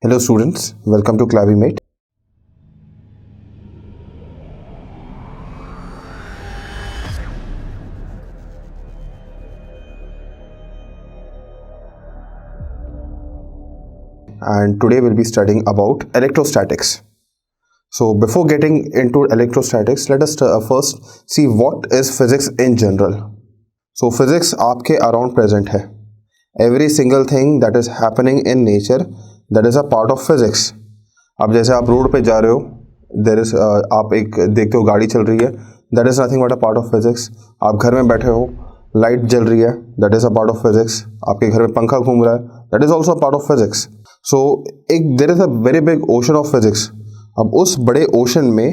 Hello students, welcome to Clavimate. And today we'll be studying about electrostatics. So before getting into electrostatics, let us first see what is physics in general. So physics आपके around present है. Every single thing that is happening in nature, that is a part of physics. अब जैसे आप road पे जा रहे हो, there is आप एक देखते हो गाड़ी चल रही है, that is nothing but a part of physics. आप घर में बैठे हो, लाइट जल रही है, that is a part of physics. आपके घर में पंखा घूम रहा है, that is also a part of physics. So एक there is a very big ocean of physics. अब उस बड़े ओशन में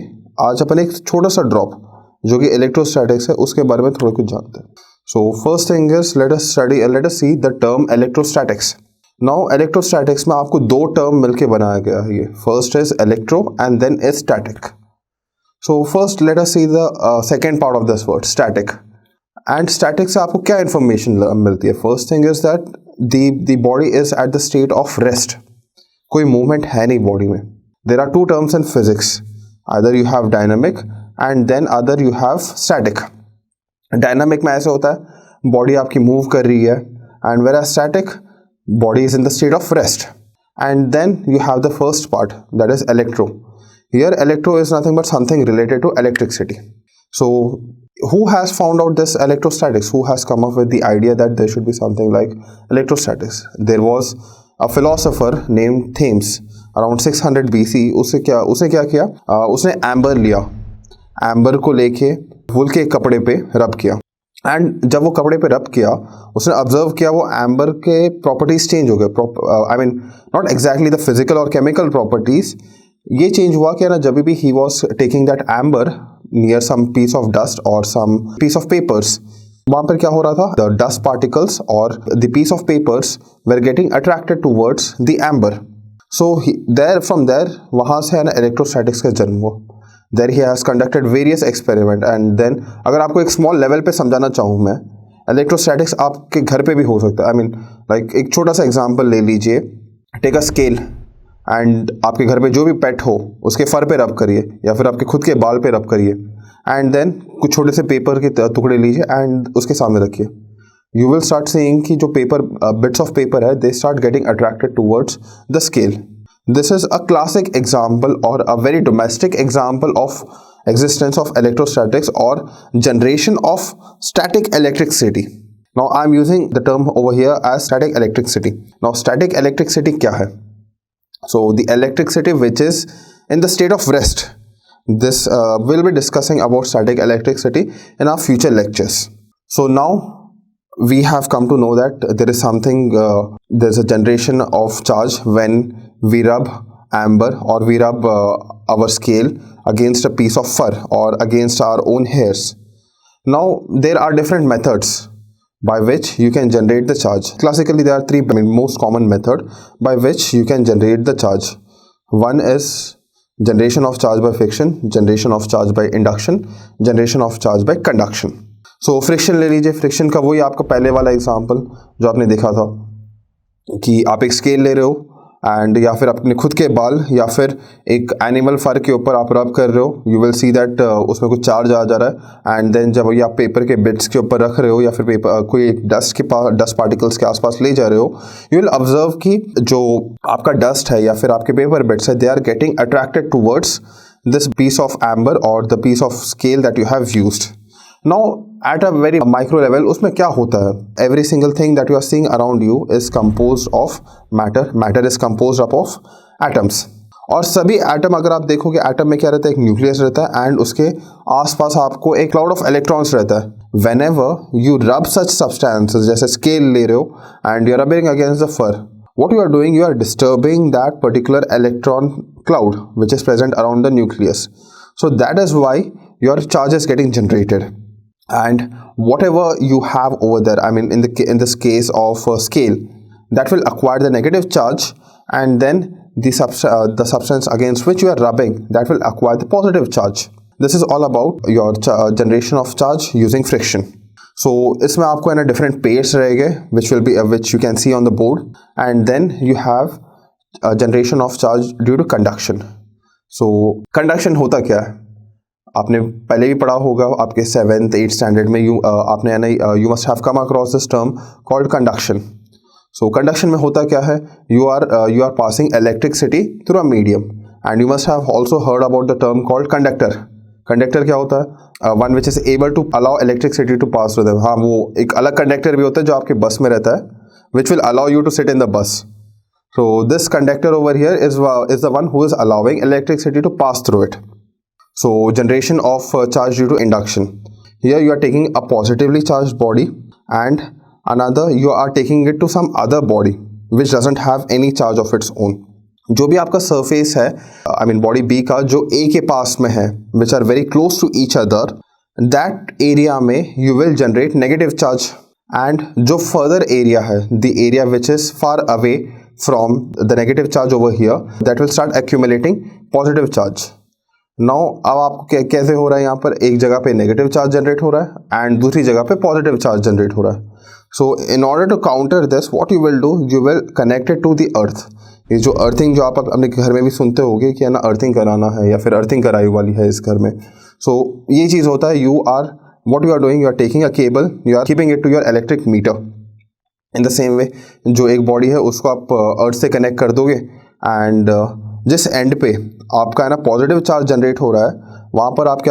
आज अपन एक छोटा सा ड्रॉप जो कि इलेक्ट्रोस्टैटिक्स है उसके बारे में थोड़ा कुछ जानते हैं. So first thing is let us see the term electrostatics. Now electrostatics में आपको दो टर्म मिलके बनाया गया है. ये first is electro and then is static. So first let us see the second part of this word static. And static से आपको क्या इन्फॉर्मेशन मिलती है? First thing is that the body is at the state of rest. कोई movement है नहीं body में. देर are two terms in physics, either you have dynamic and then other you have static. Dynamic में ऐसे होता है बॉडी आपकी move कर रही है, and where static body is in the state of rest. And then you have the first part, that is electro. Here electro is nothing but something related to electricity. So who has found out this electrostatics? Who has come up with the idea that there should be something like electrostatics? There was a philosopher named Thames around 600 BC. उसने क्या किया? उसने amber लिया, amber को लेके वूल के कपड़े पे रब किया, एंड जब वो कपड़े पे रब किया उसने ऑब्जर्व किया वो एम्बर के प्रॉपर्टीज चेंज हो गए. I mean not exactly the physical और केमिकल प्रॉपर्टीज. ये चेंज हुआ क्या ना, जब भी he was taking that amber near some piece of dust और सम पीस ऑफ पेपर्स, वहाँ पर क्या हो रहा था, द डस्ट पार्टिकल्स और the piece of papers were getting attracted towards the amber. So there from there वहाँ से है ना इलेक्ट्रोस्टैटिक्स का जन्म हुआ. There he has conducted various experiment and then अगर आपको एक स्मॉल लेवल पे समझाना चाहूँ मैं, इलेक्ट्रोस्टैटिक्स आपके घर पे भी हो सकता है. आई मीन लाइक एक छोटा सा एग्जांपल ले लीजिए. टेक अ स्केल एंड आपके घर पे जो भी पेट हो उसके फर पे रब करिए या फिर आपके खुद के बाल पे रब करिए, एंड देन कुछ छोटे से पेपर के टुकड़े लीजिए एंड उसके सामने रखिए. यू विल स्टार्ट सीइंग कि जो पेपर बिट्स ऑफ पेपर है they start getting attracted towards the scale. This is a classic example or a very domestic example of existence of electrostatics or generation of static electricity. Now I am using the term over here as static electricity. Now static electricity क्या है? So the electricity which is in the state of rest. This we'll be discussing about static electricity in our future lectures. So now we have come to know that there is something, there's a generation of charge when we rub amber or we rub our scale against a piece of fur or against our own hairs. Now there are different methods by which you can generate the charge. Classically there are three most common method by which you can generate the charge. One is generation of charge by friction, generation of charge by induction, generation of charge by conduction. So friction ले लीजिए. Friction का वही आपका पहले वाला example जो आपने देखा था कि आप एक स्केल ले रहे हो एंड या फिर अपने खुद के बाल या फिर एक एनिमल फर के ऊपर आप रब कर रहे हो. यू विल सी दैट उसमें कुछ चार्ज आ जा रहा है, एंड देन जब ये आप पेपर के बिट्स के ऊपर रख रहे हो या फिर पेपर कोई एक डस्ट पार्टिकल्स के आसपास ले जा रहे हो, यू विल ऑब्जर्व कि जो आपका डस्ट है या फिर आपके पेपर बिट्स है they are getting attracted towards this piece of amber और the piece of scale that you have used. Now at a very micro level उसमें क्या होता है? Every single thing that you are seeing around you is composed of matter. Matter is composed up of atoms. और सभी atom अगर आप देखोगे atom में क्या रहता है, एक न्यूक्लियस रहता है एंड उसके आसपास आपको एक क्लाउड ऑफ इलेक्ट्रॉन्स रहता है. Whenever you rub such substances, जैसे स्केल ले रहे हो and you are rubbing against the fur, what you are doing, you are disturbing that particular electron cloud which is present around the nucleus. So that is why your charge is getting generated. And whatever you have over there, I mean in this case of scale, that will acquire the negative charge, and then the substance against which you are rubbing, that will acquire the positive charge. This is all about your generation of charge using friction. So इसमें आपको है ना different pairs रहेंगे which you can see on the board, and then you have generation of charge due to conduction. So conduction होता क्या है, आपने पहले भी पढ़ा होगा आपके 7th 8th स्टैंडर्ड में, आपने you must have come across this term called conduction. So conduction में होता क्या है, you are passing electricity through a medium, and you must have also heard about the term called conductor. Conductor क्या होता है, one which is able to allow electricity to pass through them. हाँ, वो एक अलग कंडक्टर भी होता है जो आपके बस में रहता है, which will allow you to sit in the bus. So this conductor over here is the one who is allowing electricity to pass through it. So generation of charge due to induction. Here you are taking a positively charged body and another you are taking it to some other body which doesn't have any charge of its own. जो भी आपका surface है, I mean body B का जो A के पास में है, which are very close to each other, that area में you will generate negative charge. And जो further area है, the area which is far away from the negative charge over here, that will start accumulating positive charge. Now अब आपको कैसे हो रहा है, यहाँ पर एक जगह पे नेगेटिव चार्ज जनरेट हो रहा है एंड दूसरी जगह पे पॉजिटिव चार्ज जनरेट हो रहा है। So in order to counter this what you will do, you will connect it to the earth. ये जो अर्थिंग जो आप अपने घर में भी सुनते होगे कि है ना, अर्थिंग कराना है या फिर अर्थिंग कराई वाली है इस घर में। सो ये चीज़ होता है, what you are doing, you are taking a cable, you are keeping it to your electric meter. In the same way, जो एक बॉडी है उसको आप अर्थ से कनेक्ट कर दोगे एंड जिस एंड पे आपका है ना पॉजिटिव चार्ज जनरेट हो रहा है, वहाँ पे आप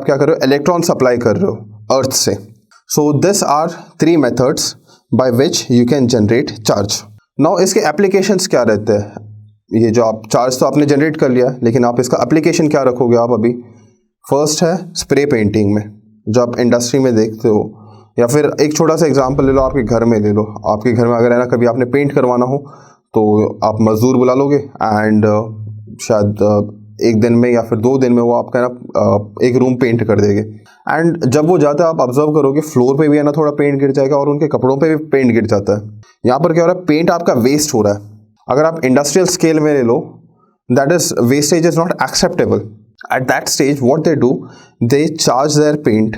क्या कर रहे हो, इलेक्ट्रॉन सप्लाई कर रहे हो अर्थ से। So this are 3 methods by which you can generate charge. Now इसके एप्लीकेशंस क्या रहते हैं, ये जो आप चार्ज तो आपने जनरेट कर लिया, लेकिन आप इसका एप्लीकेशन क्या रखोगे आप अभी। फर्स्ट है स्प्रे पेंटिंग में, जो आप इंडस्ट्री में देखते हो, या फिर एक छोटा सा एग्जांपल ले लो, आपके घर में ले लो। आपके घर में अगर है ना कभी आपने पेंट करवाना हो तो आप मजदूर बुला लोगे एंड शायद एक दिन में या फिर 2 दिन में वो आपका ना एक रूम पेंट कर देंगे। एंड जब वो जाता है आप ऑब्जर्व करोगे फ्लोर पे भी है ना थोड़ा पेंट गिर जाएगा और उनके कपड़ों पे भी पेंट गिर जाता है। यहाँ पर क्या हो रहा है, पेंट आपका वेस्ट हो रहा है। अगर आप इंडस्ट्रियल स्केल में ले लो, that is wastage is not acceptable. At that stage, what they do, they charge their paint.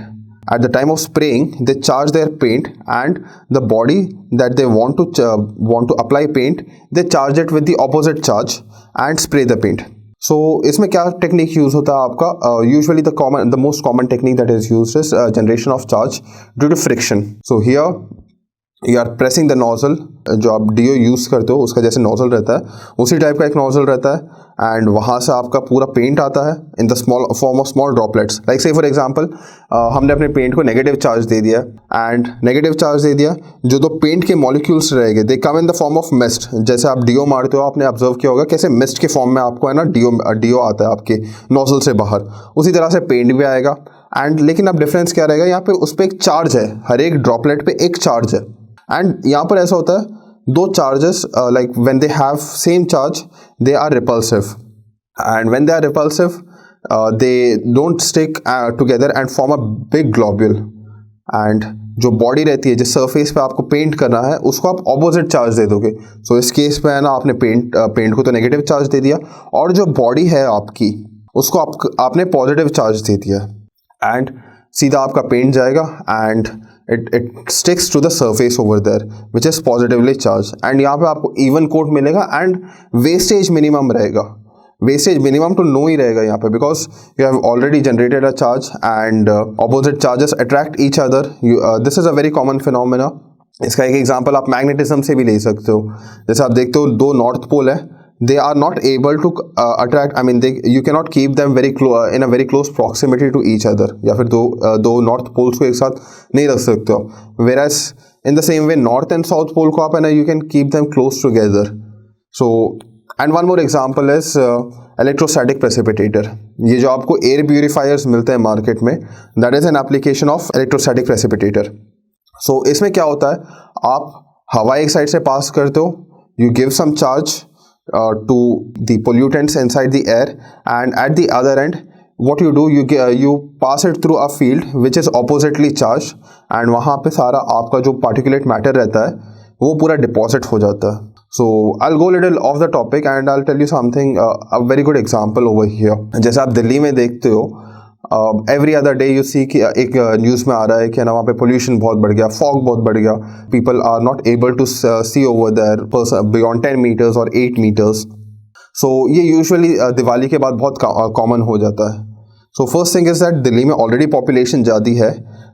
At the time of spraying, they charge their paint, and the body that they want to apply paint, they charge it with the opposite charge and spray the paint. So इसमें क्या technique use होता है आपका, usually the most common technique that is used is generation of charge due to friction. So here you are pressing the nozzle, जो आप do use करते हो उसका जैसे नोजल रहता है उसी टाइप का एक नोजल रहता है, एंड वहाँ से आपका पूरा पेंट आता है in the small form of small droplets. Like से फॉर एग्जांपल हमने अपने पेंट को नेगेटिव चार्ज दे दिया एंड नेगेटिव चार्ज दे दिया, जो तो पेंट के मॉलिक्यूल्स रहेंगे they come in the form of mist. जैसे आप डीओ मारते हो, आपने ऑब्जर्व किया होगा कैसे मिस्ट के फॉर्म में आपको है ना डीओ आता है आपके नोजल से बाहर, उसी तरह से पेंट भी आएगा। एंड लेकिन अब डिफरेंस क्या रहेगा, यहाँ पे उस पर एक चार्ज है, हर एक ड्रॉपलेट पे एक चार्ज है। एंड यहाँ पर ऐसा होता है दो charges like when they have same charge they are repulsive, and when they are repulsive they don't stick together and form a big globule, and जो बॉडी रहती है जिस सरफेस पे आपको पेंट करना है उसको आप ऑपोजिट चार्ज दे दोगे। सो इस केस पे है ना आपने पेंट को तो नेगेटिव चार्ज दे दिया और जो बॉडी है आपकी उसको आपने पॉजिटिव चार्ज दे दिया, एंड सीधा आपका पेंट जाएगा and it sticks to the surface over there which is positively charged, and यहाँ पे आपको even coat मिलेगा and wastage minimum रहेगा। wastage minimum तो no ही रहेगा यहाँ पे, because you have already generated a charge and opposite charges attract each other. This is a very common phenomena. इसका एक एग्जांपल आप मैग्नेटिज्म से भी ले सकते हो। जैसे आप देखते हो दो नॉर्थ पोल है, they are not able to attract, I mean you cannot keep them in a very close proximity to each other, या फिर दो नॉर्थ पोल्स को एक साथ नहीं रख सकते हो। whereas in the same way north and south pole को आप है ना you can keep them close together. So and one more example is electrostatic precipitator. ये जो आपको एयर प्यूरिफायर्स मिलते हैं मार्केट में, that is an application of electrostatic precipitator. So इसमें क्या होता है, आप हवा एक साइड से पास करते हो, you give some charge to the pollutants inside the air, and at the other end what you do, you pass it through a field which is oppositely charged, and वहाँ पे सारा आपका जो particulate matter रहता है वो पूरा deposit हो जाता है। So I'll go little off the topic and I'll tell you something, a very good example over here. जैसे आप दिल्ली में देखते हो every other day you see कि एक न्यूज़ में आ रहा है कि ना वहाँ पे पोल्यूशन बहुत बढ़ गया, फॉग बहुत बढ़ गया, people are not able to see over there beyond 10 metres और 8 मीटर्स। सो ये यूजुअली दिवाली के बाद बहुत कॉमन हो जाता है। सो first thing is that Delhi में ऑलरेडी पॉपुलेशन ज़्यादा है,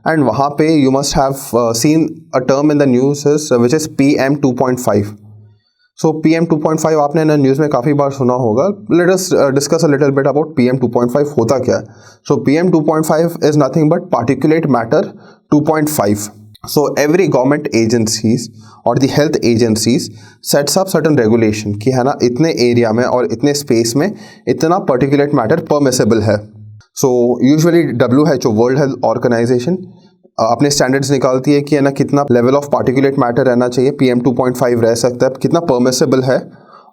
एंड वहाँ पे you must have seen a term in the news which is PM 2.5। So PM 2.5 आपने ना न्यूज़ में काफ़ी बार सुना होगा। Let us discuss a little bit about PM 2.5 होता क्या है। So PM 2.5 is nothing but particulate matter 2.5। So every government agencies और the health agencies sets up certain regulation कि है ना इतने एरिया में और इतने स्पेस में इतना पर्टिकुलेट मैटर परमिसेबल है। So usually WHO world health organisation अपने स्टैंडर्ड्स निकालती है कि है ना कितना लेवल ऑफ पार्टिकुलेट मैटर रहना चाहिए, PM 2.5 रह सकता है, कितना परमिसेबल है,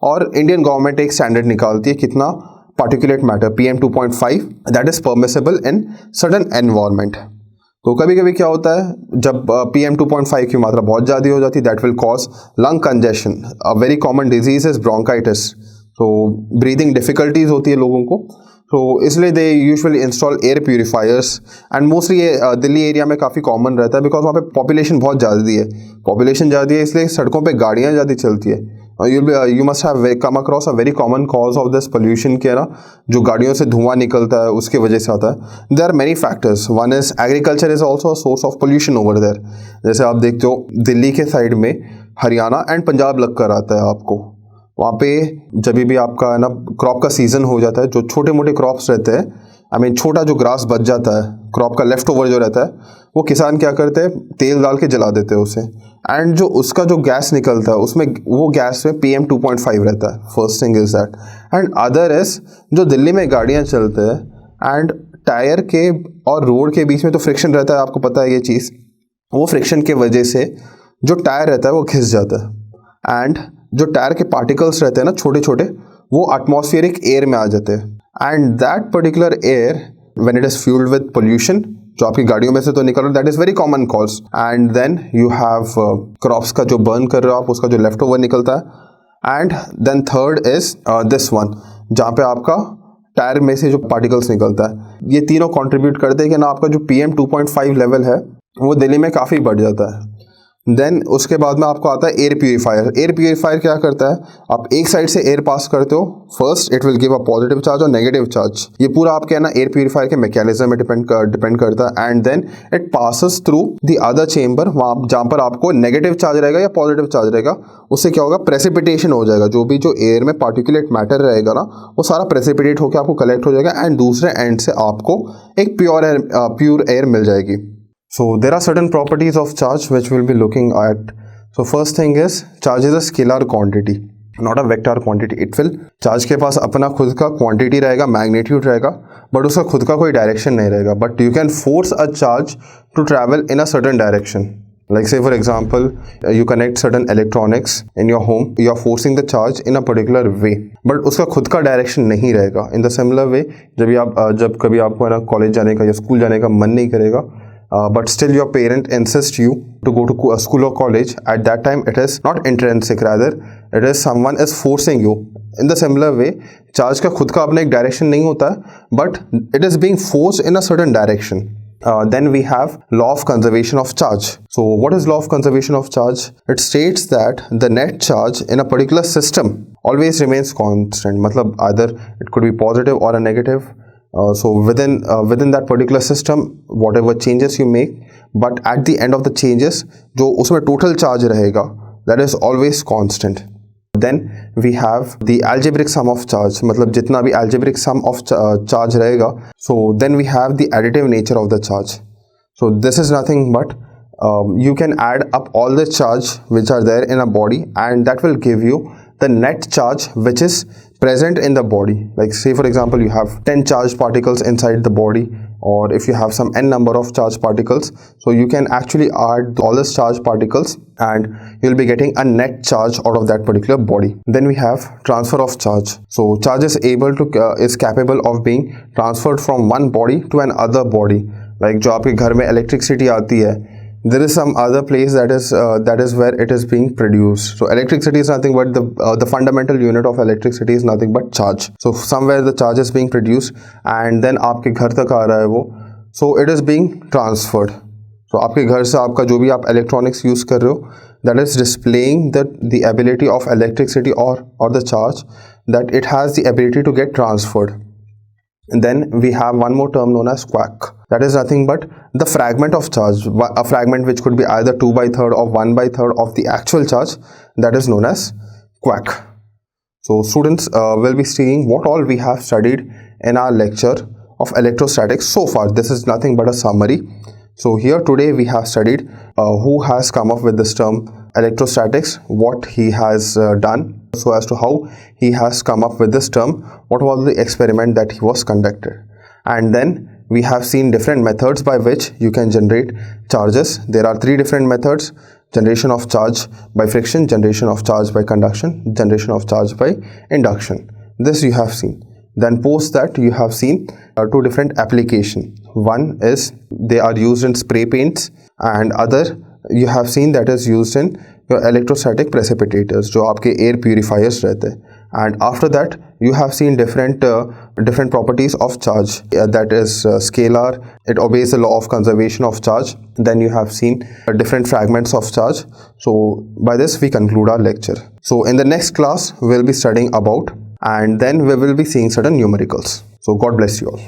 और इंडियन गवर्नमेंट एक स्टैंडर्ड निकालती है कितना particulate matter PM 2.5 that is permissible in certain environment. तो कभी कभी क्या होता है, जब PM 2.5 की मात्रा बहुत ज़्यादा हो जाती है that will cause lung congestion. A very common disease is bronchitis. तो ब्रीदिंग डिफिकल्टीज होती है लोगों को, तो इसलिए they usually install air purifiers. And mostly ये दिल्ली एरिया में काफ़ी कॉमन रहता है बिकॉज वहाँ पे पॉपुलेशन बहुत ज़्यादा है। पॉपुलेशन ज़्यादा है इसलिए सड़कों पे गाड़ियाँ ज़्यादा चलती है। You must have come across a very common cause of this pollution के ना जो गाड़ियों से धुआं निकलता है उसके वजह से आता है। There are many factors. One is agriculture is also a source of pollution over there. जैसे आप देखते हो दिल्ली के साइड में हरियाणा एंड पंजाब लग कर आता है आपको। वहाँ पे जब भी आपका ना क्रॉप का सीज़न हो जाता है, जो छोटे मोटे क्रॉप्स रहते हैं, आई मीन छोटा जो ग्रास बच जाता है, क्रॉप का लेफ्ट ओवर जो रहता है, वो किसान क्या करते हैं तेल डाल के जला देते हैं उसे, एंड जो उसका जो गैस निकलता है उसमें वो गैस में PM 2.5 रहता है। First thing is that. And other is जो दिल्ली में गाड़ियाँ चलते हैं एंड टायर के और रोड के बीच में तो फ्रिक्शन रहता है, आपको पता है ये चीज़। वो फ्रिक्शन के वजह से जो टायर रहता है वो घिस जाता है, एंड जो टायर के पार्टिकल्स रहते हैं ना छोटे छोटे, वो एटमॉस्फेरिक एयर में आ जाते हैं। And that particular air when it is fuelled with pollution, जो आपकी गाड़ियों में से तो निकल रहा है, that is very common cause. And then you have crops का जो बर्न कर रहे हो आप, उसका जो लेफ्ट ओवर निकलता है। And then third is this one, जहाँ पे आपका टायर में से जो पार्टिकल्स निकलता है। ये तीनों कंट्रीब्यूट करते हैं कि ना आपका जो PM 2.5 लेवल है वो दिल्ली में काफ़ी बढ़ जाता है। देन उसके बाद में आपको आता है एयर प्यूरीफायर। एयर प्यूरीफायर क्या करता है, आप एक साइड से एयर पास करते हो, first it will give a positive charge और नेगेटिव चार्ज। ये पूरा आपके है ना एयर प्यूरीफायर के मैकेनिज्म में डिपेंड करता है। And then it passes through the other chamber, वहाँ जहाँ पर आपको नेगेटिव चार्ज रहेगा या पॉजिटिव चार्ज रहेगा, उससे क्या होगा, प्रेसिपिटेशन हो जाएगा। जो भी जो एयर में पार्टिकुलेट मैटर रहेगा ना वो सारा प्रेसिपिटेट होकर आपको कलेक्ट हो जाएगा, एंड दूसरे एंड से आपको एक प्योर एयर मिल जाएगी। So there are certain properties of charge which we'll be looking at. So first thing is charge is a scalar quantity, not a vector quantity. It will charge के पास अपना खुद का quantity रहेगा, magnitude रहेगा, but उसका खुद का कोई direction नहीं रहेगा. But you can force a charge to travel in a certain direction. Like say for example, you connect certain electronics in your home, you are forcing the charge in a particular way, but उसका खुद का direction नहीं रहेगा. In the similar way, जब कभी आपको है ना कॉलेज जाने का या स्कूल जाने का मन नहीं करेगा, but still your parent insists you to go to a school or college, at that time it is not intrinsic, rather it is someone is forcing you. In the similar way, charge का खुद का अपना एक direction नहीं होता है, but it is being forced in a certain direction. Then we have law of conservation of charge. So what is law of conservation of charge? It states that the net charge in a particular system always remains constant. मतलब either it could be positive or a negative. So within that particular system, whatever changes you make, but at the end of the changes, जो उसमें total charge रहेगा, that is always constant. Then we have the algebraic sum of charge, मतलब जितना भी algebraic sum of charge रहेगा. So then we have the additive nature of the charge. So this is nothing but you can add up all the charge which are there in a body, and that will give you the net charge which is present in the body. Like say for example you have 10 charged particles inside the body, or if you have some n number of charged particles, so you can actually add all these charged particles and you'll be getting a net charge out of that particular body. Then we have transfer of charge. So charge is capable of being transferred from one body to another body. Like जो आपके घर में electricity आती है, there is some other place that is where it is being produced. So electricity is nothing but the fundamental unit of electricity is nothing but charge. So somewhere the charge is being produced and then आपके घर तक आ रहा है वो, so it is being transferred. So आपके घर से आपका जो भी आप electronics use कर रहे हो, that is displaying the ability of electricity or the charge, that it has the ability to get transferred. And then we have one more term known as quark. That is nothing but the fragment of charge, a fragment which could be either 2/3 or 1/3 of the actual charge, that is known as quark. So students will be seeing what all we have studied in our lecture of electrostatics so far. This is nothing but a summary. So here today we have studied who has come up with this term electrostatics, what he has done, so as to how he has come up with this term, what was the experiment that he was conducted, and then we have seen different methods by which you can generate charges. There are 3 different methods: generation of charge by friction, generation of charge by conduction, generation of charge by induction. This you have seen. Then post that you have seen 2 different applications. One is they are used in spray paints, and other you have seen that is used in your electrostatic precipitators, जो आपके air purifiers रहते हैं. And after that you have seen different properties of charge, that is scalar, it obeys the law of conservation of charge. Then you have seen different fragments of charge. So by this we conclude our lecture. So in the next class we will be studying about, and then we will be seeing certain numericals. So God bless you all.